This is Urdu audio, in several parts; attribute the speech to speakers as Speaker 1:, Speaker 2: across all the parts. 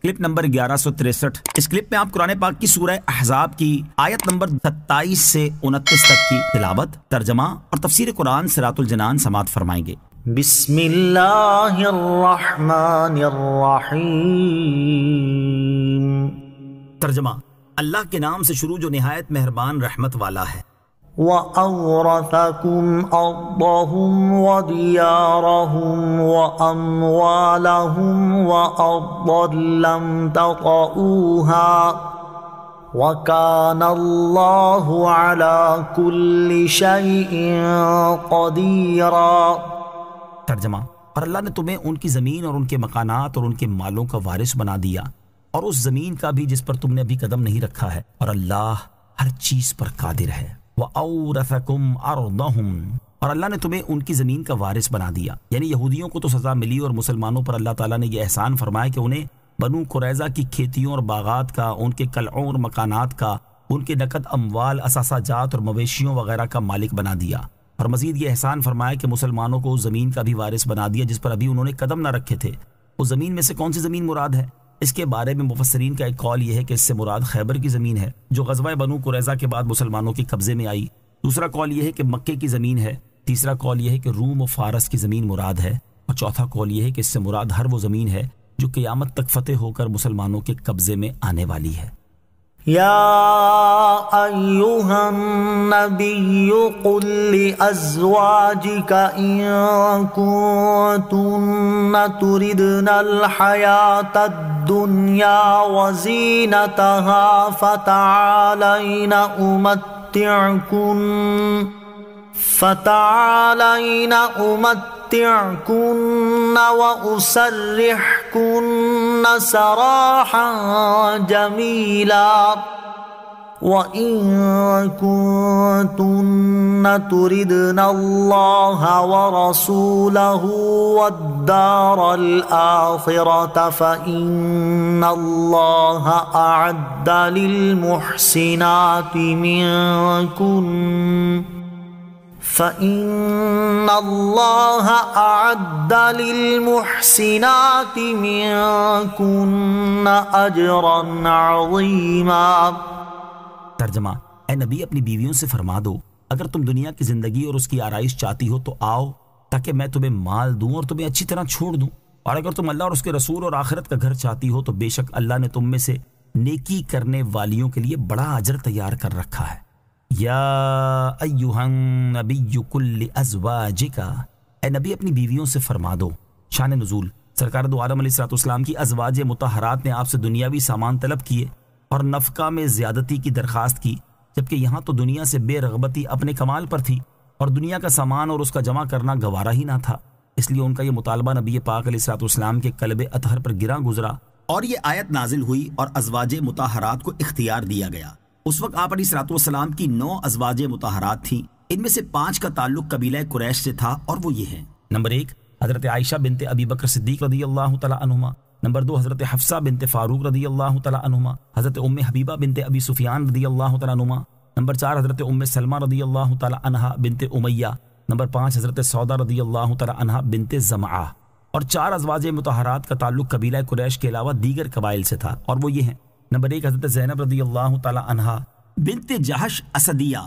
Speaker 1: Clip number 1163۔ اس کلپ میں آپ قرآن پاک کی سورہ احزاب کی آیت نمبر 27 سے 29 تک کی تلاوت، ترجمہ اور تفسیر قرآن صراط الجنان سماعت فرمائیں گے۔
Speaker 2: بسم اللہ الرحمن الرحیم۔
Speaker 1: ترجمہ، اللہ کے نام سے شروع جو نہایت مہربان رحمت والا ہے۔
Speaker 2: وَأَوْرَثَكُمْ أَرْضَهُمْ وَدِيَارَهُمْ وَأَمْوَالَهُمْ وَأَرْضًا لَّمْ تَطَئُوهَا وَكَانَ اللَّهُ عَلَى كُلِّ شَيْءٍ قَدِيرًا۔
Speaker 1: ترجمہ، اور اللہ نے تمہیں ان کی زمین اور ان کے مکانات اور ان کے مالوں کا وارث بنا دیا، اور اس زمین کا بھی جس پر تم نے ابھی قدم نہیں رکھا ہے، اور اللہ ہر چیز پر قادر ہے۔ وَأَوْرَثَكُمْ أَرْضَهُمْ، اور اللہ نے تمہیں ان کی زمین کا وارث بنا دیا، یعنی یہودیوں کو تو سزا ملی اور مسلمانوں پر اللہ تعالیٰ نے یہ احسان فرمایا کہ انہیں بنو قریظہ کی کھیتیوں اور باغات کا، ان کے قلعوں اور مکانات کا، ان کے نقد اموال، اثاثہ جات اور مویشیوں وغیرہ کا مالک بنا دیا، اور مزید یہ احسان فرمایا کہ مسلمانوں کو اس زمین کا بھی وارث بنا دیا جس پر ابھی انہوں نے قدم نہ رکھے تھے۔ اس زمین میں سے کون سی زمین مراد ہے؟ اس کے بارے میں مفسرین کا ایک قول یہ ہے کہ اس سے مراد خیبر کی زمین ہے جو غزوہ بنو قریظہ کے بعد مسلمانوں کے قبضے میں آئی۔ دوسرا قول یہ ہے کہ مکے کی زمین ہے۔ تیسرا قول یہ ہے کہ روم و فارس کی زمین مراد ہے، اور چوتھا قول یہ ہے کہ اس سے مراد ہر وہ زمین ہے جو قیامت تک فتح ہو کر مسلمانوں کے قبضے میں آنے والی ہے۔
Speaker 2: یا ایہا النبی قل لأزواجک ان کنتن تردن الحیاة الدنیا وزینتها فتعالین امتعکن واسرحکن سراحا جمیلا وَإِن كُنتُنَّ تُرِدْنَ اللَّهَ وَرَسُولَهُ وَالدَّارَ الْآخِرَةَ فَإِنَّ اللَّهَ أَعَدَّ لِلْمُحْسِنَاتِ مِنكُنَّ أَجْرًا عَظِيمًا۔
Speaker 1: ترجمہ، اے نبی اپنی بیویوں سے فرما دو اگر تم دنیا کی زندگی اور اس کی آرائش چاہتی ہو تو آؤ تاکہ میں تمہیں مال دوں اور تمہیں اچھی طرح چھوڑ دوں، اور اگر تم اللہ اور اس کے رسول اور آخرت کا گھر چاہتی ہو تو بے شک اللہ نے تم میں سے نیکی کرنے والیوں کے لیے بڑا اجر تیار کر رکھا ہے۔ یا ایہا النبی قل لازواجک، اے نبی اپنی بیویوں سے فرما دو۔ شان نزول، سرکار دو عالم علیہ الصلوۃ والسلام کی ازواج مطہرات نے آپ سے دنیاوی سامان طلب کیے اور نفقہ میں زیادتی کی درخواست کی، جبکہ یہاں تو دنیا سے بے رغبتی اپنے کمال پر تھی اور دنیا کا سامان اور اس کا جمع کرنا گوارا ہی نہ تھا، اس لیے ان کا یہ مطالبہ نبی پاک علیہ الصلوۃ والسلام کے قلب اطہر پر گرا گزرا اور یہ آیت نازل ہوئی اور ازواج مطہرات کو اختیار دیا گیا۔ اس وقت آپ علیہ الصلوۃ والسلام کی 9 ازواج مطہرات تھیں، ان میں سے 5 کا تعلق قبیلہ قریش سے تھا، اور وہ یہ ہیں: نمبر 1 حضرت عائشہ بنت ابی بکر صدیق رضی اللہ تعالی عنہما، نمبر 2 حضرت حفصہ بنت فاروق رضی اللہ تعالی عنہما، حضرت ام حبیبہ بنت ابی سفیان رضی اللہ تعالی عنہما، نمبر 4 حضرت ام سلمہ رضی اللہ تعالی عنہا بنت امیہ، نمبر 5 حضرت سودا رضی اللہ تعالی عنہا بنت زمعہ۔ اور 4 ازواج مطہرات کا تعلق قبیلہ قریش کے علاوہ دیگر قبائل سے تھا، اور وہ یہ ہیں: نمبر 1 حضرت زینب رضی اللہ تعالی عنہا بنت جہش اسدیہ،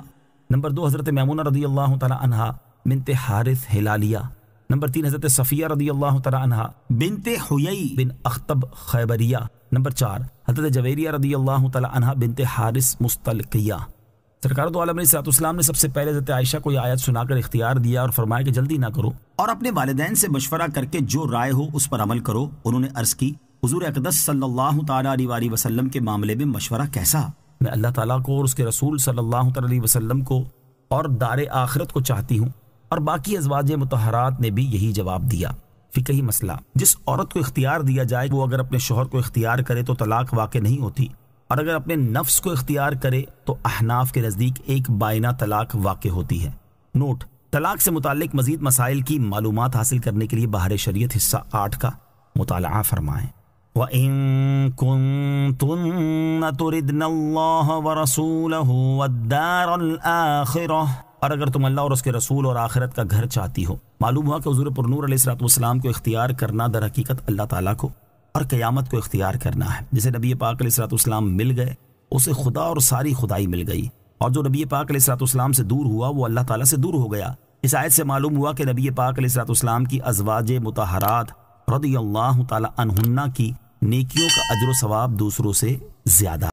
Speaker 1: نمبر 2 حضرت میمونہ رضی اللہ تعالی عنہا بنت حارث ہلالیہ، نمبر 3 حضرت صفیہ رضی اللہ تعالی عنہا بنت حیی بن اخطب خیبریہ، نمبر 4 حضرت جویریہ رضی اللہ تعالی عنہا بنت حارث مستلقیہ۔ سرکار دو عالم علیہ الصلوۃ والسلام نے سب سے پہلے حضرت عائشہ کو یہ آیت سنا کر اختیار دیا اور فرمایا کہ جلدی نہ کرو اور اپنے والدین سے مشورہ کر کے جو رائے ہو اس پر عمل کرو۔ انہوں نے عرض کی: حضور اقدس صلی اللہ تعالی علیہ وسلم کے معاملے میں مشورہ کیسا؟ میں اللہ تعالیٰ کو اور اس کے رسول صلی اللہ علیہ وسلم کو اور دار آخرت کو چاہتی ہوں۔ اور باقی ازواج مطہرات نے بھی یہی جواب دیا۔ فقہی مسئلہ: جس عورت کو اختیار دیا جائے وہ اگر اپنے شوہر کو اختیار کرے تو طلاق واقع نہیں ہوتی، اور اگر اپنے نفس کو اختیار کرے تو احناف کے نزدیک ایک بائنہ طلاق واقع ہوتی ہے۔ نوٹ: طلاق سے متعلق مزید مسائل کی معلومات حاصل کرنے کے لیے بہار شریعت حصہ 8 کا مطالعہ فرمائیں۔ وَإِن كُنتُنَّ تُرِدْنَ اللَّهَ وَرَسُولَهُ وَالدَّارَ الْآخِرَةَ، اور اگر تم اللہ اور اس کے رسول اور آخرت کا گھر چاہتی ہو۔ معلوم ہوا کہ حضور پرنور علیہ الصلوۃ والسلام کو اختیار کرنا در حقیقت اللہ تعالیٰ کو اور قیامت کو اختیار کرنا ہے۔ جسے نبی پاک علیہ الصلوۃ والسلام مل گئے اسے خدا اور ساری خدائی مل گئی، اور جو نبی پاک علیہ الصلوۃ والسلام سے دور ہوا وہ اللہ تعالیٰ سے دور ہو گیا۔ اس آیت سے معلوم ہوا کہ نبی پاک علیہ الصلوۃ والسلام کی ازواج مطہرات رضی اللہ تعالیٰ عنہن کی نیکیوں کا اجر و ثواب دوسروں سے زیادہ